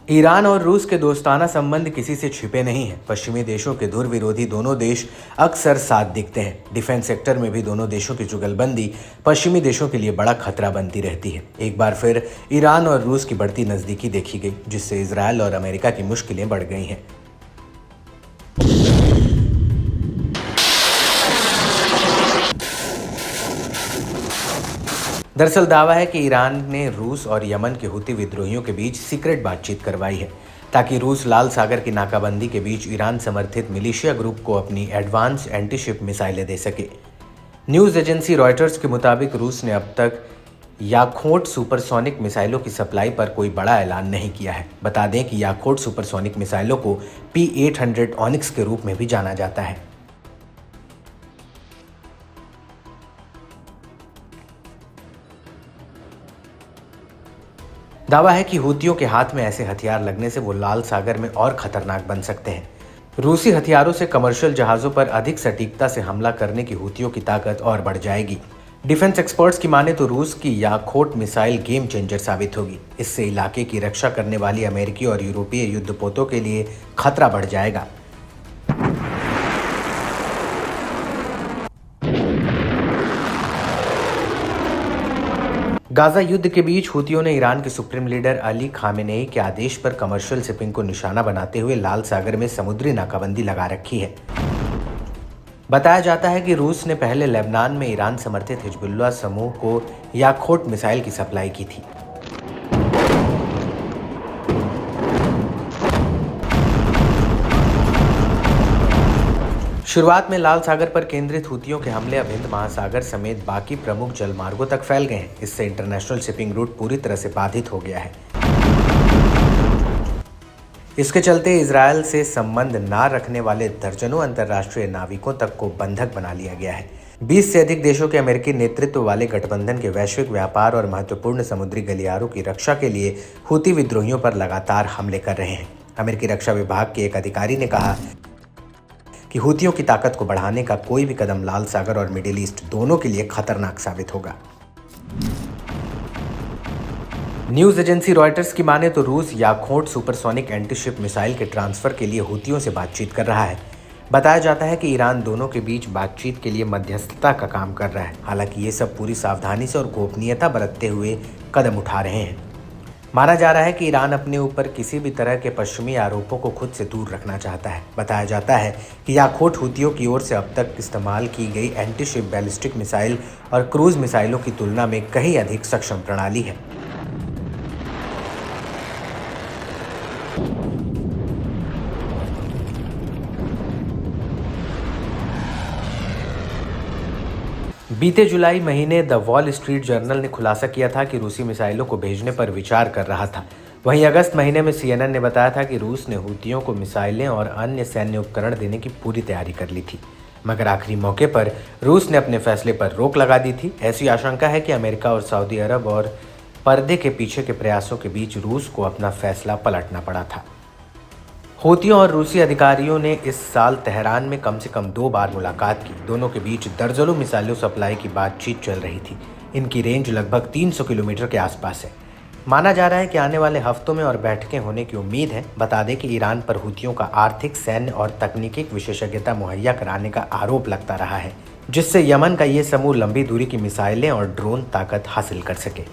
Iran और रूस के दोस्ताना संबंध किसी से छिपे नहीं हैं। पश्चिमी देशों के धुर विरोधी दोनों देश अक्सर साथ दिखते हैं। डिफेंस सेक्टर में भी दोनों देशों की जुगलबंदी पश्चिमी देशों के लिए बड़ा खतरा बनती रहती है। एक बार फिर ईरान और रूस की बढ़ती नजदीकी देखी गई, जिससे इजरायल और अमेरिका की मुश्किलें बढ़ गई हैं। दरअसल दावा है कि ईरान ने रूस और यमन के हुती विद्रोहियों के बीच सीक्रेट बातचीत करवाई है, ताकि रूस लाल सागर की नाकाबंदी के बीच ईरान समर्थित मिलिशिया ग्रुप को अपनी एडवांस एंटीशिप मिसाइलें दे सके। न्यूज़ एजेंसी रॉयटर्स के मुताबिक रूस ने अब तक याखोट सुपरसोनिक मिसाइलों की सप्लाई पर कोई बड़ा ऐलान नहीं किया है। बता दें कि याखोट सुपरसोनिक मिसाइलों को P-800 ऑनिक्स के रूप में भी जाना जाता है। दावा है कि हूतियों के हाथ में ऐसे हथियार लगने से वो लाल सागर में और खतरनाक बन सकते हैं। रूसी हथियारों से कमर्शियल जहाज़ों पर अधिक सटीकता से हमला करने की हूतियों की ताकत और बढ़ जाएगी। डिफेंस एक्सपर्ट्स की माने तो रूस की याखोट मिसाइल गेम चेंजर साबित होगी। इससे इलाके की रक्षा करने वाली अमेरिकी और यूरोपीय युद्धपोतों के लिए खतरा बढ़ जाएगा। गाजा युद्ध के बीच हूतियों ने ईरान के सुप्रीम लीडर अली खामेनेई के आदेश पर कमर्शियल शिपिंग को निशाना बनाते हुए लाल सागर में समुद्री नाकाबंदी लगा रखी है। बताया जाता है कि रूस ने पहले लेबनान में ईरान समर्थित हिजबुल्लाह समूह को याखोट मिसाइल की सप्लाई की थी। शुरुआत में लाल सागर पर केंद्रित हूतियों के हमले अब हिंद महासागर समेत बाकी प्रमुख जलमार्गों तक फैल गए हैं। इससे इंटरनेशनल शिपिंग रूट पूरी तरह से बाधित हो गया है। इसके चलते इजरायल से संबंध ना रखने वाले दर्जनों अंतर्राष्ट्रीय नाविकों तक को बंधक बना लिया गया है। 20 से अधिक देशों के अमेरिकी नेतृत्व वाले गठबंधन के वैश्विक व्यापार और महत्वपूर्ण समुद्री गलियारों की रक्षा के लिए हूती विद्रोहियों पर लगातार हमले कर रहे हैं। अमेरिकी रक्षा विभाग के एक अधिकारी ने कहा कि हूतियों की ताकत को बढ़ाने का कोई भी कदम लाल सागर और मिडिल ईस्ट दोनों के लिए खतरनाक साबित होगा। न्यूज़ एजेंसी रॉयटर्स की माने तो रूस याखोट सुपरसोनिक एंटीशिप मिसाइल के ट्रांसफर के लिए हूतियों से बातचीत कर रहा है। बताया जाता है कि ईरान दोनों के बीच बातचीत के लिए मध्यस्थता का काम कर रहा है। हालांकि ये सब पूरी सावधानी से और गोपनीयता बरतते हुए कदम उठा रहे हैं। माना जा रहा है कि ईरान अपने ऊपर किसी भी तरह के पश्चिमी आरोपों को खुद से दूर रखना चाहता है। बताया जाता है कि याखोट हूतियों की ओर से अब तक इस्तेमाल की गई एंटीशिप बैलिस्टिक मिसाइल और क्रूज मिसाइलों की तुलना में कहीं अधिक सक्षम प्रणाली है। बीते जुलाई महीने द वॉल स्ट्रीट जर्नल ने खुलासा किया था कि रूसी मिसाइलों को भेजने पर विचार कर रहा था। वहीं अगस्त महीने में CNN ने बताया था कि रूस ने हूतियों को मिसाइलें और अन्य सैन्य उपकरण देने की पूरी तैयारी कर ली थी, मगर आखिरी मौके पर रूस ने अपने फैसले पर रोक लगा दी थी। ऐसी आशंका है कि अमेरिका और सऊदी अरब और पर्दे के पीछे के प्रयासों के बीच रूस को अपना फैसला पलटना पड़ा था। हूतियों और रूसी अधिकारियों ने इस साल तेहरान में कम से कम 2 बार मुलाकात की। दोनों के बीच दर्जनों मिसाइलों सप्लाई की बातचीत चल रही थी। इनकी रेंज लगभग 300 किलोमीटर के आसपास है। माना जा रहा है कि आने वाले हफ्तों में और बैठकें होने की उम्मीद है। बता दें कि ईरान पर हूतियों का आर्थिक, सैन्य और तकनीकी विशेषज्ञता मुहैया कराने का आरोप लगता रहा है, जिससे यमन का ये समूह लंबी दूरी की मिसाइलें और ड्रोन ताकत हासिल कर सके।